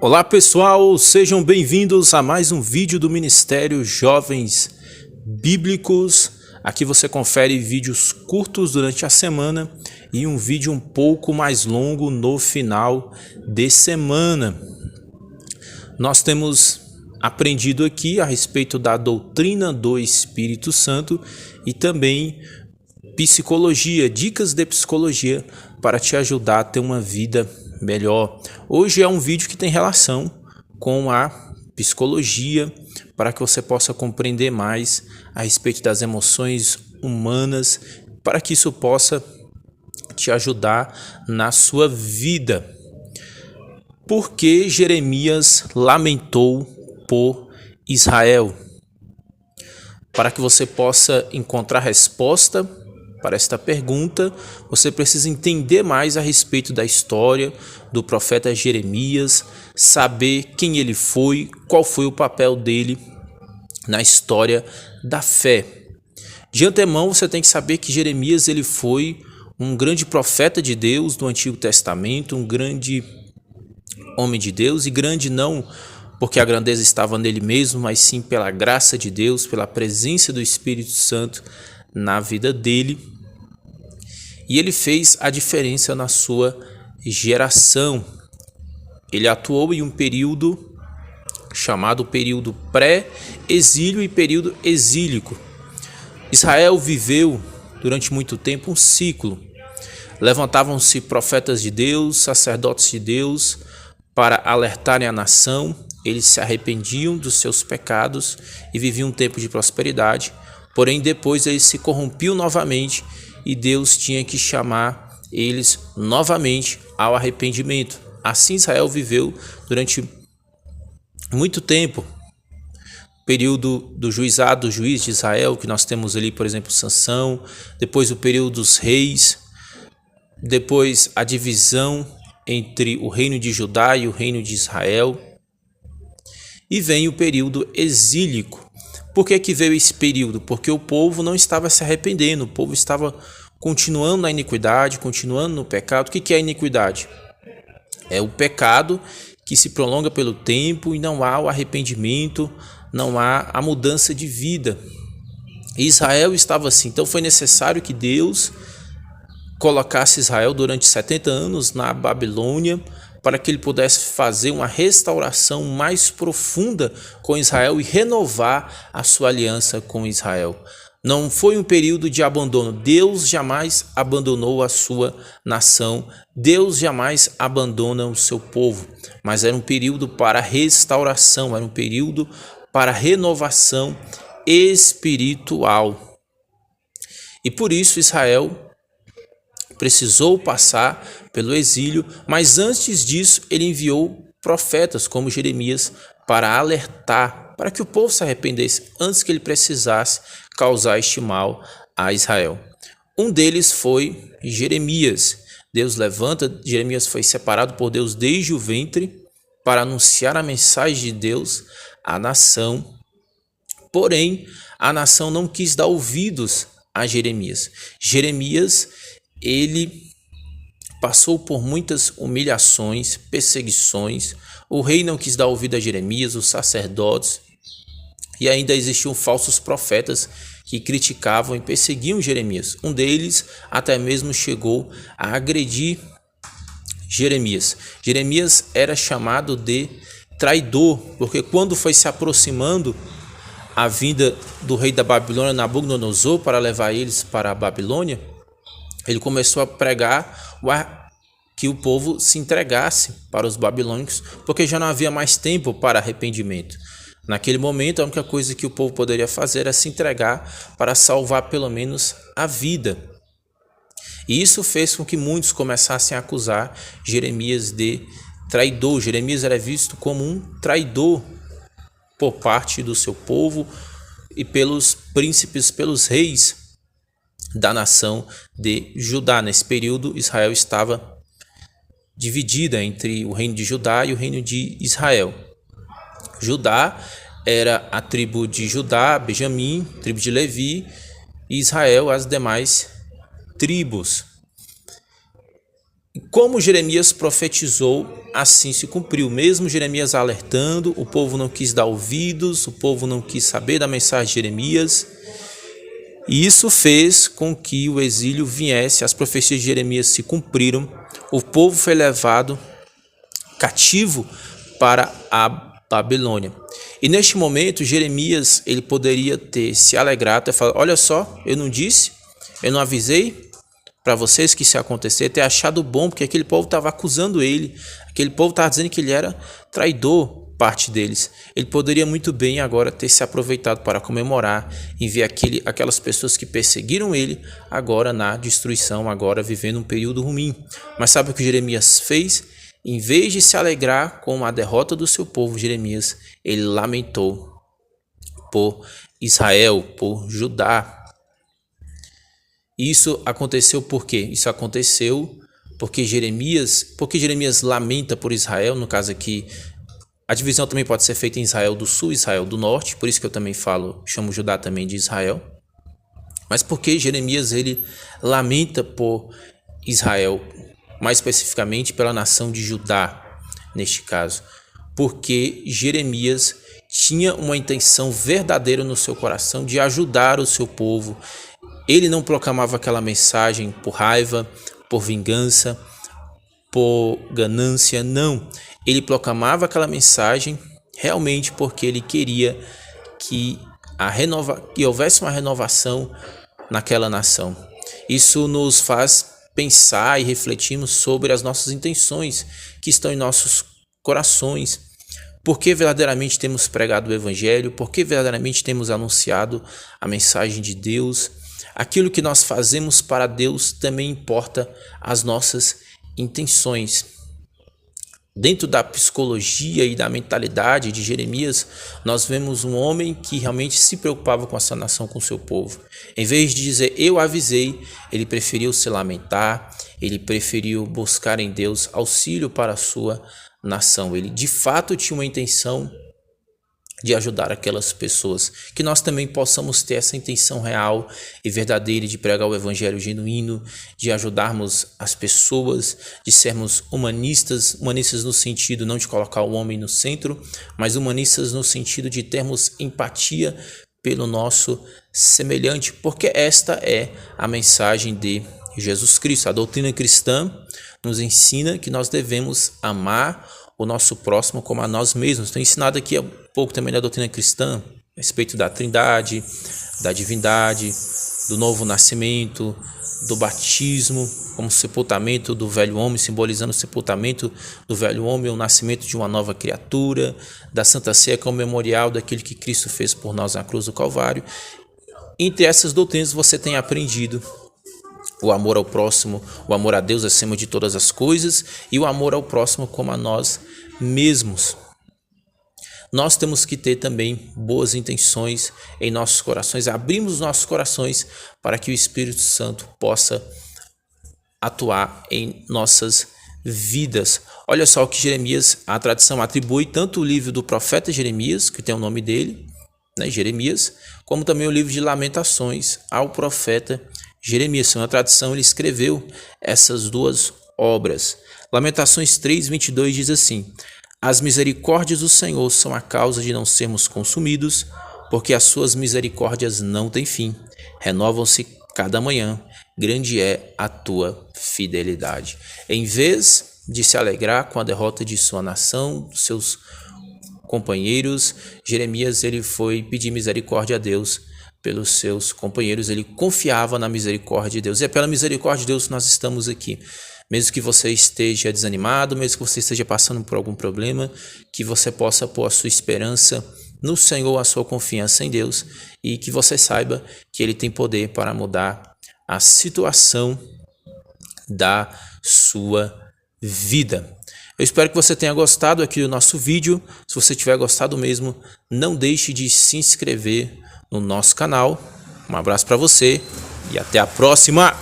Olá pessoal, sejam bem-vindos a mais um vídeo do Ministério Jovens Bíblicos. Aqui você confere vídeos curtos durante a semana e um vídeo um pouco mais longo no final de semana. Nós temos aprendido aqui a respeito da doutrina do Espírito Santo e também psicologia, dicas de psicologia para te ajudar a ter uma vida melhor. Hoje é um vídeo que tem relação com a psicologia, para que você possa compreender mais a respeito das emoções humanas, para que isso possa te ajudar na sua vida. Por que Jeremias lamentou por Israel? Para que você possa encontrar resposta para esta pergunta, você precisa entender mais a respeito da história do profeta Jeremias, saber quem ele foi, qual foi o papel dele na história da fé. De antemão, você tem que saber que Jeremias ele foi um grande profeta de Deus do Antigo Testamento, um grande homem de Deus, e grande não porque a grandeza estava nele mesmo, mas sim pela graça de Deus, pela presença do Espírito Santo na vida dele. E ele fez a diferença na sua geração. Ele atuou em um período chamado período pré-exílio e período exílico. Israel viveu durante muito tempo um ciclo. Levantavam-se profetas de Deus, sacerdotes de Deus, para alertarem a nação. Eles se arrependiam dos seus pecados e viviam um tempo de prosperidade. Porém, depois eles se corrompiam novamente e Deus tinha que chamar eles novamente ao arrependimento. Assim Israel viveu durante muito tempo. Período do juizado, do juiz de Israel, que nós temos ali, por exemplo, Sansão. Depois o período dos reis. Depois a divisão entre o reino de Judá e o reino de Israel. E vem o período exílico. Por que veio esse período? Porque o povo não estava se arrependendo, o povo estava continuando na iniquidade, continuando no pecado. O que é a iniquidade? É o pecado que se prolonga pelo tempo e não há o arrependimento, não há a mudança de vida. E Israel estava assim, então foi necessário que Deus colocasse Israel durante 70 anos na Babilônia, para que ele pudesse fazer uma restauração mais profunda com Israel e renovar a sua aliança com Israel. Não foi um período de abandono. Deus jamais abandonou a sua nação. Deus jamais abandona o seu povo. Mas era um período para restauração, era um período para renovação espiritual. E por isso Israel precisou passar pelo exílio, mas antes disso ele enviou profetas como Jeremias para alertar, para que o povo se arrependesse antes que ele precisasse causar este mal a Israel. Um deles foi Jeremias. Deus levanta, Jeremias foi separado por Deus desde o ventre para anunciar a mensagem de Deus à nação. Porém, a nação não quis dar ouvidos a Jeremias. Jeremias ele passou por muitas humilhações, perseguições. O rei não quis dar ouvido a Jeremias, os sacerdotes, e ainda existiam falsos profetas que criticavam e perseguiam Jeremias. Um deles até mesmo chegou a agredir Jeremias. Jeremias era chamado de traidor, porque quando foi se aproximando a vinda do rei da Babilônia, Nabucodonosor, para levar eles para a Babilônia, ele começou a pregar que o povo se entregasse para os babilônicos, porque já não havia mais tempo para arrependimento. Naquele momento, a única coisa que o povo poderia fazer era se entregar para salvar pelo menos a vida. E isso fez com que muitos começassem a acusar Jeremias de traidor. Jeremias era visto como um traidor por parte do seu povo e pelos príncipes, pelos reis da nação de Judá. Nesse período, Israel estava dividida entre o reino de Judá e o reino de Israel. Judá era a tribo de Judá, Benjamim, tribo de Levi, e Israel as demais tribos. Como Jeremias profetizou, assim se cumpriu. Mesmo Jeremias alertando, o povo não quis dar ouvidos, o povo não quis saber da mensagem de Jeremias. E isso fez com que o exílio viesse, as profecias de Jeremias se cumpriram, o povo foi levado cativo para a Babilônia. E neste momento, Jeremias ele poderia ter se alegrado e falar: olha só, eu não disse, eu não avisei para vocês que isso ia acontecer, ter achado bom, porque aquele povo estava acusando ele, aquele povo estava dizendo que ele era traidor, parte deles. Ele poderia muito bem agora ter se aproveitado para comemorar e ver aquelas pessoas que perseguiram ele agora na destruição, agora vivendo um período ruim. Mas sabe o que Jeremias fez? Em vez de se alegrar com a derrota do seu povo, Jeremias, ele lamentou por Israel, por Judá. Isso aconteceu por quê? Isso aconteceu porque Jeremias lamenta por Israel, no caso aqui, a divisão também pode ser feita em Israel do Sul e Israel do Norte, por isso que eu também chamo Judá também de Israel. Mas porque Jeremias ele lamenta por Israel, mais especificamente pela nação de Judá, neste caso, porque Jeremias tinha uma intenção verdadeira no seu coração de ajudar o seu povo. Ele não proclamava aquela mensagem por raiva, por vingança, por ganância, não. Ele proclamava aquela mensagem realmente porque ele queria que houvesse uma renovação naquela nação. Isso nos faz pensar e refletirmos sobre as nossas intenções que estão em nossos corações. Por que verdadeiramente temos pregado o Evangelho? Por que verdadeiramente temos anunciado a mensagem de Deus? Aquilo que nós fazemos para Deus também importa as nossas intenções. Dentro da psicologia e da mentalidade de Jeremias, nós vemos um homem que realmente se preocupava com essa nação, com o seu povo. Em vez de dizer, eu avisei, ele preferiu se lamentar, ele preferiu buscar em Deus auxílio para a sua nação. Ele de fato tinha uma intenção de ajudar aquelas pessoas, que nós também possamos ter essa intenção real e verdadeira de pregar o evangelho genuíno, de ajudarmos as pessoas, de sermos humanistas no sentido não de colocar o homem no centro, mas humanistas no sentido de termos empatia pelo nosso semelhante, porque esta é a mensagem de Jesus Cristo. A doutrina cristã nos ensina que nós devemos amar o nosso próximo como a nós mesmos. Estou ensinado aqui há pouco também da doutrina cristã, a respeito da trindade, da divindade, do novo nascimento, do batismo, como sepultamento do velho homem, simbolizando o sepultamento do velho homem, o nascimento de uma nova criatura, da Santa Ceia como memorial daquilo que Cristo fez por nós na cruz do Calvário. Entre essas doutrinas você tem aprendido o amor ao próximo, o amor a Deus acima de todas as coisas e o amor ao próximo como a nós mesmos. Nós temos que ter também boas intenções em nossos corações, abrimos nossos corações para que o Espírito Santo possa atuar em nossas vidas. Olha só o que Jeremias, a tradição atribui tanto o livro do profeta Jeremias, que tem o nome dele, né, Jeremias, como também o livro de Lamentações ao profeta Jeremias. Segundo a tradição, ele escreveu essas duas obras. Lamentações 3:22 diz assim: as misericórdias do Senhor são a causa de não sermos consumidos, porque as suas misericórdias não têm fim, renovam-se cada manhã, grande é a tua fidelidade. Em vez de se alegrar com a derrota de sua nação, dos seus companheiros, Jeremias ele foi pedir misericórdia a Deus pelos seus companheiros, ele confiava na misericórdia de Deus. E é pela misericórdia de Deus que nós estamos aqui. Mesmo que você esteja desanimado, mesmo que você esteja passando por algum problema, que você possa pôr a sua esperança no Senhor, a sua confiança em Deus, e que você saiba que Ele tem poder para mudar a situação da sua vida. Eu espero que você tenha gostado aqui do nosso vídeo. Se você tiver gostado mesmo, não deixe de se inscrever no nosso canal. Um abraço para você e até a próxima!